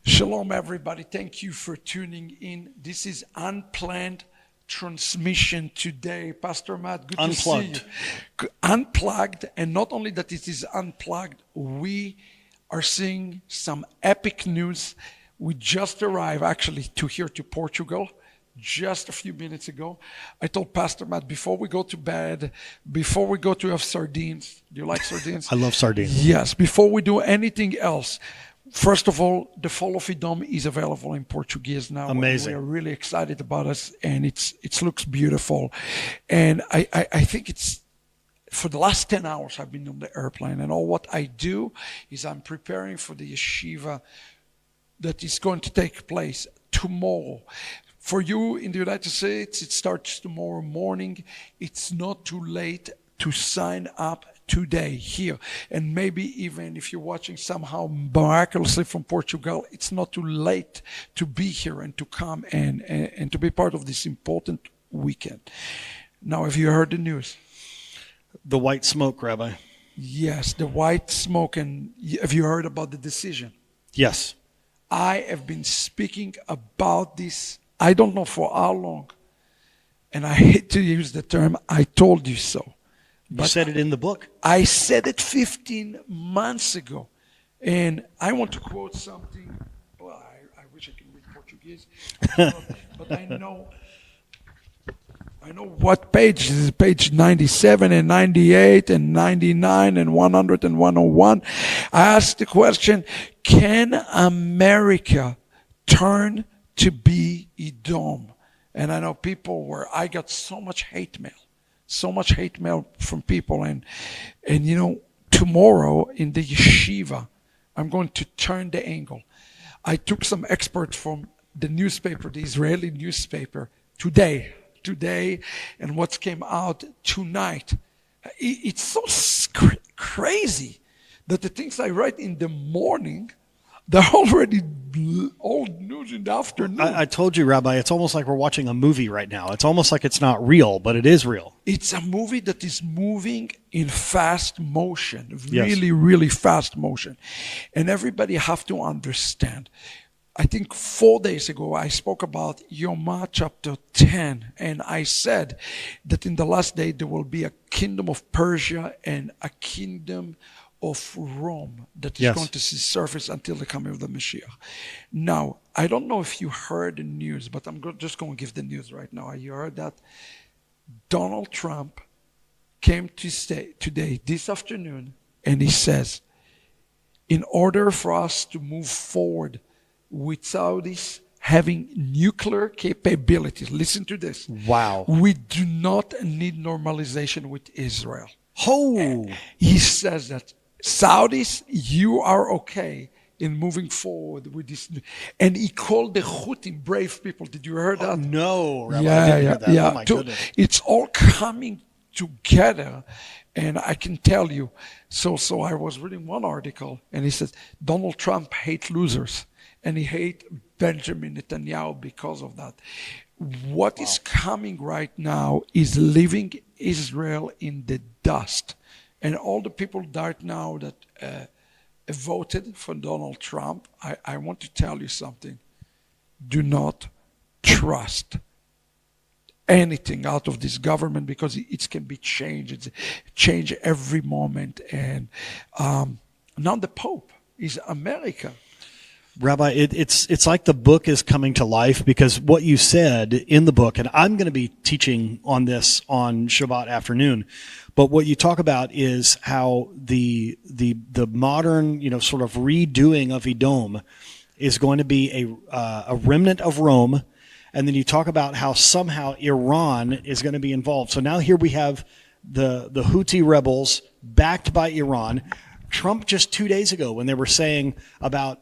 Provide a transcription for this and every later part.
Shalom, everybody. Thank you for tuning in. This is unplanned transmission today. Pastor Matt, good to see you. Unplugged, and not only that it is unplugged, we are seeing some epic news. We just arrived actually to Portugal just a few minutes ago. I told Pastor Matt, before we go to bed, before we go to have sardines, do you like sardines? I love sardines. Yes, before we do anything else, first of all, the Fall of Edom is available in Portuguese now. Amazing. We are really excited about it, and it looks beautiful. And I think it's, for the last 10 hours I've been on the airplane, and all what I do is I'm preparing for the yeshiva that is going to take place tomorrow. For you in the United States, it starts tomorrow morning. It's not too late to sign up today here. And maybe even if you're watching somehow miraculously from Portugal, it's not too late to be here and to come and to be part of this important weekend. Now, have you heard the news? The white smoke, Rabbi. Yes, the white smoke. And have you heard about the decision? Yes. I have been speaking about this, I don't know for how long. And I hate to use the term, I told you so. You said it in the book. I said it 15 months ago. And I want to quote something. Well, I wish I could read Portuguese. But I know what page. This is page 97 and 98 and 99 and 100 and 101. I asked the question, can America turn to be Edom? And I know people where I got so much hate mail from people. And you know, tomorrow in the yeshiva, I'm going to turn the angle. I took some experts from the newspaper, the Israeli newspaper, today, and what came out tonight. It's so crazy that the things I write in the morning, they're already old news in the afternoon. I told you, Rabbi, it's almost like we're watching a movie right now. It's almost like it's not real, but it is real. It's a movie that is moving in fast motion, Yes. really, really fast motion. And everybody have to understand. I think 4 days ago, I spoke about Yoma chapter 10, and I said that in the last day, there will be a kingdom of Persia and a kingdom of Rome that is going to see surface until the coming of the Mashiach. Now, I don't know if you heard the news, but I'm just going to give the news right now. You heard that Donald Trump came to stay today, this afternoon, and he says, in order for us to move forward with Saudis having nuclear capabilities, listen to this. Wow. We do not need normalization with Israel. Oh. He says that Saudis, you are okay in moving forward with this. And he called the Houthis brave people. Did you hear that? No, Rabbi, I didn't hear that. Yeah. Oh, my goodness. It's all coming together. And I can tell you, so I was reading one article, and he says, Donald Trump hates losers. And he hates Benjamin Netanyahu because of that. What is coming right now is leaving Israel in the dust. And all the people right now that voted for Donald Trump, I want to tell you something. Do not trust anything out of this government, because it can be changed. It's change every moment. And now the Pope is America. Rabbi, it's like the book is coming to life, because what you said in the book, and I'm going to be teaching on this on Shabbat afternoon, but what you talk about is how the modern, sort of redoing of Edom is going to be a remnant of Rome, and then you talk about how somehow Iran is going to be involved. So now here we have the Houthi rebels backed by Iran. Trump just 2 days ago, when they were saying about,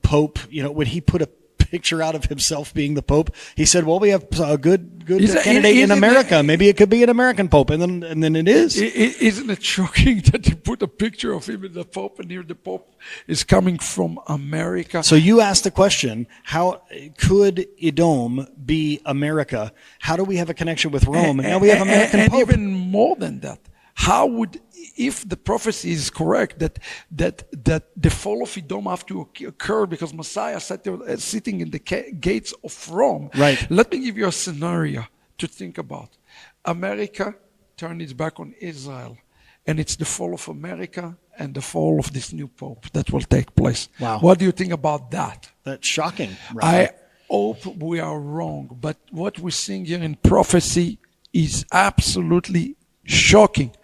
Pope, when he put a picture out of himself being the Pope, he said, well, we have a good candidate in America. Maybe it could be an American Pope. And then it is. Isn't it shocking that you put a picture of him in the Pope, and here the Pope is coming from America? So you asked the question, how could Edom be America? How do we have a connection with Rome? And now we have American Pope. And even more than that, how would if the prophecy is correct that the fall of Edom have to occur because Messiah sat there, sitting in the gates of Rome. Right. Let me give you a scenario to think about. America turned its back on Israel, and it's the fall of America and the fall of this new pope that will take place. Wow. What do you think about that? That's shocking. Rabbi. I hope we are wrong, but what we're seeing here in prophecy is absolutely shocking.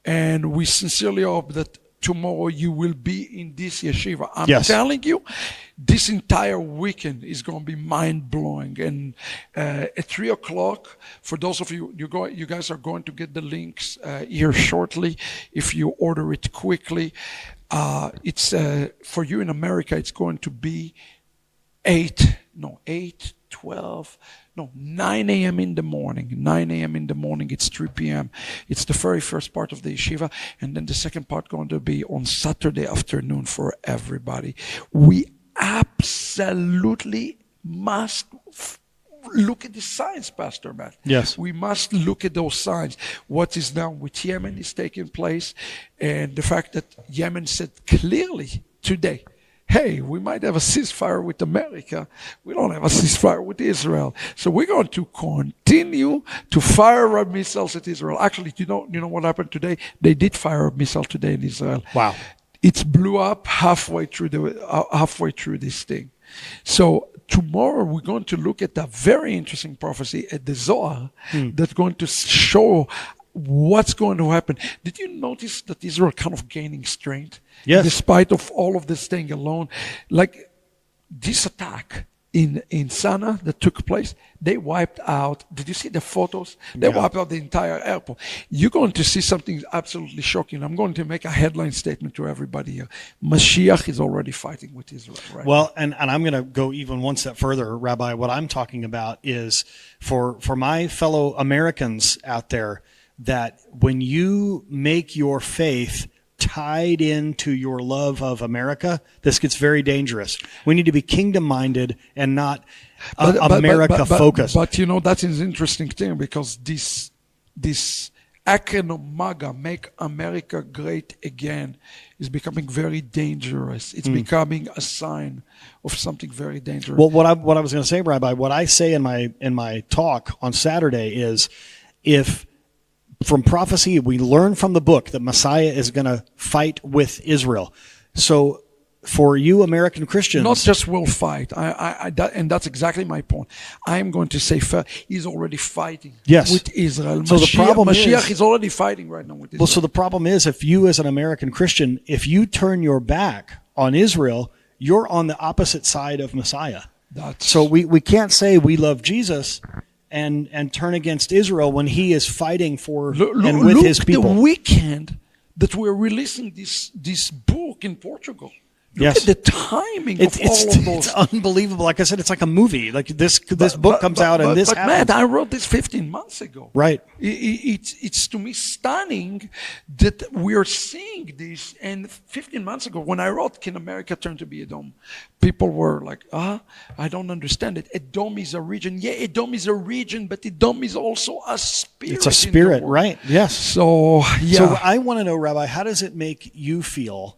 And we sincerely hope that tomorrow you will be in this yeshiva. I'm Yes. telling you, this entire weekend is going to be mind-blowing. And at 3 o'clock, for those of you, you guys are going to get the links here shortly if you order it quickly. It's for you in America, it's going to be 9 a.m. in the morning. 9 a.m. in the morning, it's 3 p.m. It's the very first part of the yeshiva, and then the second part going to be on Saturday afternoon for everybody. We absolutely must look at the signs, Pastor Matt. Yes. We must look at those signs. What is now with Yemen is taking place, and the fact that Yemen said clearly today, hey, we might have a ceasefire with America. We don't have a ceasefire with Israel. So we're going to continue to fire our missiles at Israel. Actually, you know what happened today? They did fire a missile today in Israel. Wow. It blew up halfway through this thing. So tomorrow we're going to look at a very interesting prophecy at the Zohar that's going to show what's going to happen. Did you notice that Israel kind of gaining strength? Yes. Despite of all of this staying alone. Like this attack in Sana that took place, they wiped out, did you see the photos? They wiped out the entire airport. You're going to see something absolutely shocking. I'm going to make a headline statement to everybody here. Mashiach is already fighting with Israel, right? Well, and I'm going to go even one step further, Rabbi. What I'm talking about is for my fellow Americans out there, that when you make your faith tied into your love of America, this gets very dangerous. We need to be kingdom-minded and not America-focused. But that's an interesting thing, because this acronym MAGA, Make America Great Again, is becoming very dangerous. It's becoming a sign of something very dangerous. Well, what I was going to say, Rabbi, what I say in my talk on Saturday is, if from prophecy, we learn from the book that Messiah is going to fight with Israel. So for you American Christians... Not just will fight. And that's exactly my point. I'm going to say he's already fighting with Israel. So the problem Mashiach is already fighting right now with Israel. Well, so the problem is, if you as an American Christian, if you turn your back on Israel, you're on the opposite side of Messiah. So we can't say we love Jesus and turn against Israel when he is fighting for and with his people. The weekend that we're releasing this book in Portugal. Look at the timing of all of those. It's unbelievable. Like I said, it's like a movie. Like this book comes out and this happens. Matt, I wrote this 15 months ago. Right. It's to me stunning that we're seeing this. And 15 months ago, when I wrote Can America Turn to be Edom, people were like, I don't understand it. Edom is a region. Yeah, Edom is a region, but Edom is also a spirit. It's a spirit, right? Yes. So, yeah. So I want to know, Rabbi, how does it make you feel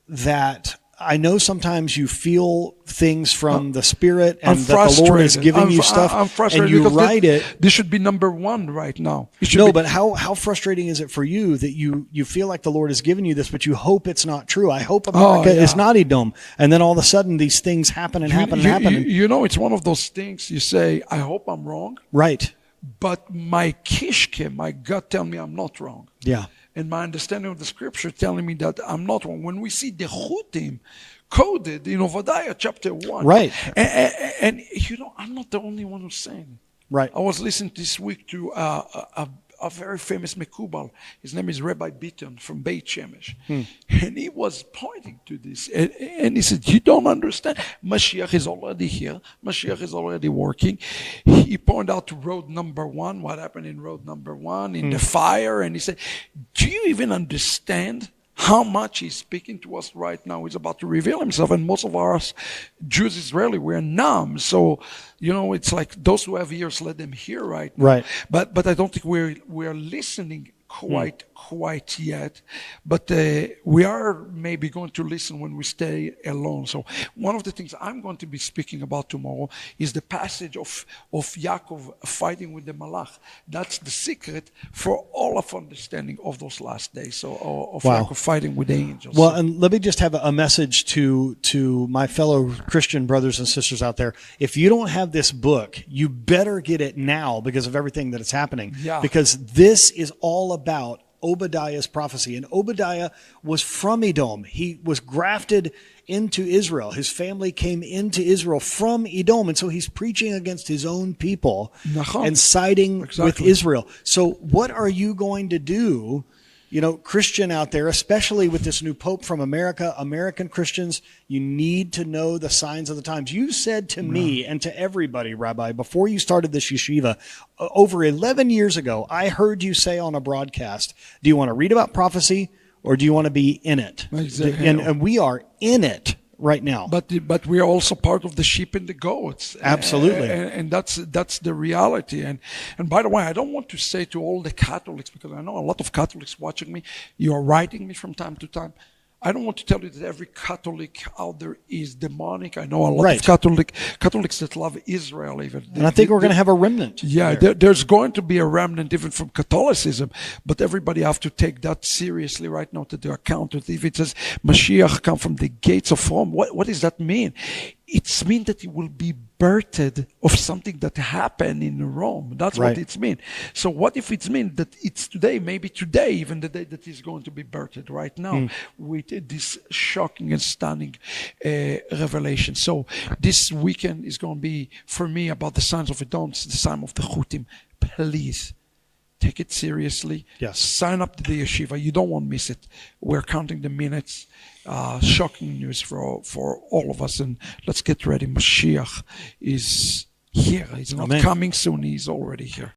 that I know sometimes you feel things from the Spirit and that the Lord is giving you stuff I'm frustrated and you write it. This should be number one right now. But how frustrating is it for you that you feel like the Lord has given you this, but you hope it's not true? I hope America is not Edom. And then all of a sudden these things happen and happen. It's one of those things you say, I hope I'm wrong. Right. But my kishke, my gut tell me I'm not wrong. Yeah. And my understanding of the scripture telling me that I'm not wrong. When we see the Chutim coded in Obadiah chapter 1. Right. And I'm not the only one who's saying it. Right. I was listening this week to a very famous Mekubal. His name is Rabbi Bitton from Beit Shemesh. And he was pointing to this. And he said, you don't understand. Mashiach is already here. Mashiach is already working. He pointed out to road number 1, what happened in road number 1, in the fire. And he said, do you even understand how much he's speaking to us right now? He's about to reveal himself. And most of us Jews, Israeli, we're numb. So, it's like those who have ears, let them hear right now. Right. But I don't think we're listening quite quite yet, but we are maybe going to listen when we stay alone. So one of the things I'm going to be speaking about tomorrow is the passage of Yaakov fighting with the Malach. That's the secret for all of understanding of those last days. So of Wow. Yaakov fighting with the angels. Well, So- and let me just have a message to my fellow Christian brothers and sisters out there. If you don't have this book, you better get it now because of everything that is happening. Yeah. Because this is all about Obadiah's prophecy. And Obadiah was from Edom. He was grafted into Israel. His family came into Israel from Edom. And so he's preaching against his own people Nachon. and siding with Exactly. Israel. So what are you going to do? You know, Christian out there, especially with this new Pope from America, American Christians, you need to know the signs of the times. You said to me and to everybody, Rabbi, before you started this yeshiva, over 11 years ago, I heard you say on a broadcast, do you want to read about prophecy or do you want to be in it? Exactly. And we are in it right now. But we are also part of the sheep and the goats. Absolutely. And that's the reality. And by the way, I don't want to say to all the Catholics, because I know a lot of Catholics watching me, you are writing me from time to time. I don't want to tell you that every Catholic out there is demonic. I know a lot Right. of Catholics that love Israel even. And I think we're going to have a remnant. Yeah, there's going to be a remnant even from Catholicism, but everybody have to take that seriously right now to their account. If it says Mashiach come from the gates of Rome, what does that mean? It means that it will be birthed of something that happened in Rome. That's Right. what it means. So what if it means that it's today, maybe today, even the day that is going to be birthed right now with this shocking and stunning revelation. So this weekend is going to be, for me, about the signs of Edom, the sign of the Chutim. Please take it seriously. Yes. Sign up to the yeshiva. You don't want to miss it. We're counting the minutes. Shocking news for all of us. And let's get ready. Mashiach is here. He's not Amen. coming soon. He's already here.